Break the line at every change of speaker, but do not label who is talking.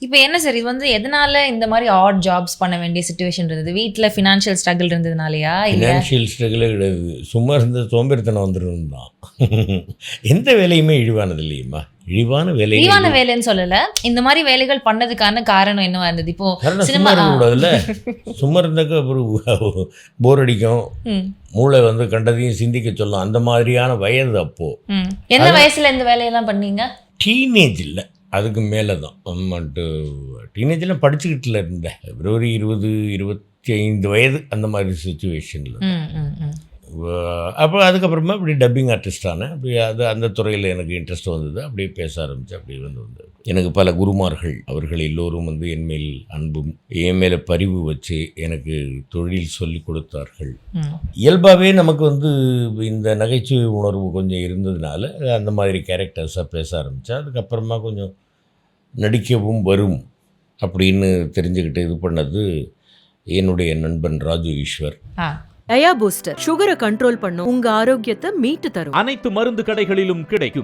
இப்ப என்ன சார் இது வந்து எதனால இந்த மாதிரி ஆட் ஜாப்ஸ் பண்ண வேண்டிய சிச்சுவேஷன் இருந்தது? வீட்ல ஃபினான்ஷியல் ஸ்ட்ரகிள் இருந்ததுனாலயா? இல்ல
ஃபினான்ஷியல் ஸ்ட்ரகிளே கிடையாது. சும்மா இருந்த சோம்பேறித்தனம் வந்துடும் தான். எந்த வேலையுமே இழிவானது இல்லையுமா? இழிவான வேலைகள்
இழிவான வேலைன்னு சொல்லல. இந்த மாதிரி வேலைகள் பண்ணதுக்கான காரணம் என்னவா இருந்தது? இப்போ
காரணம்
சினிமா
சும்மா இருக்கக்கூடாதுல்ல. சும்மா இருந்தாக்க அப்புறம் போர் அடிக்கும். மூளை வந்து கண்டதையும் சிந்திக்க சொல்லும். அந்த மாதிரியான வயது அப்போ.
என்ன வயசுல இந்த வேலையெல்லாம் பண்ணீங்க?
டீனேஜ் இல்லை, அதுக்கு மேலே தான். டீனேஜில் படிச்சுக்கிட்டுல இருந்தேன். பிப்ரவரி 20, 25 வயது அந்த மாதிரி சுச்சுவேஷனில். அப்போ அதுக்கப்புறமா இப்படி டப்பிங் ஆர்டிஸ்ட் ஆனேன். அப்படி அந்த துறையில் எனக்கு இன்ட்ரெஸ்ட் வந்தது. அப்படியே பேச ஆரம்பித்தேன். அப்படி வந்தது. எனக்கு பல குருமார்கள், அவர்கள் எல்லோரும் வந்து என் மேல் அன்பும் என் மேலே பரிவு வச்சு எனக்கு தொழில் சொல்லி கொடுத்தார்கள். இயல்பாகவே நமக்கு வந்து இந்த நகைச்சுவை உணர்வு கொஞ்சம் இருந்ததுனால அந்த மாதிரி கேரக்டர்ஸாக பேச ஆரம்பித்தேன். அதுக்கப்புறமா கொஞ்சம் நடிக்கவும் வரும் அப்படின்னு தெரிஞ்சுக்கிட்டு இது பண்ணது என்னுடைய நண்பன் ராஜு ஈஸ்வர்.
டயா பூஸ்டர் சுகரை கண்ட்ரோல் பண்ணும், உங்க ஆரோக்கியத்தை மீட்டு தரும்.
அனைத்து மருந்து கடைகளிலும் கிடைக்கும்.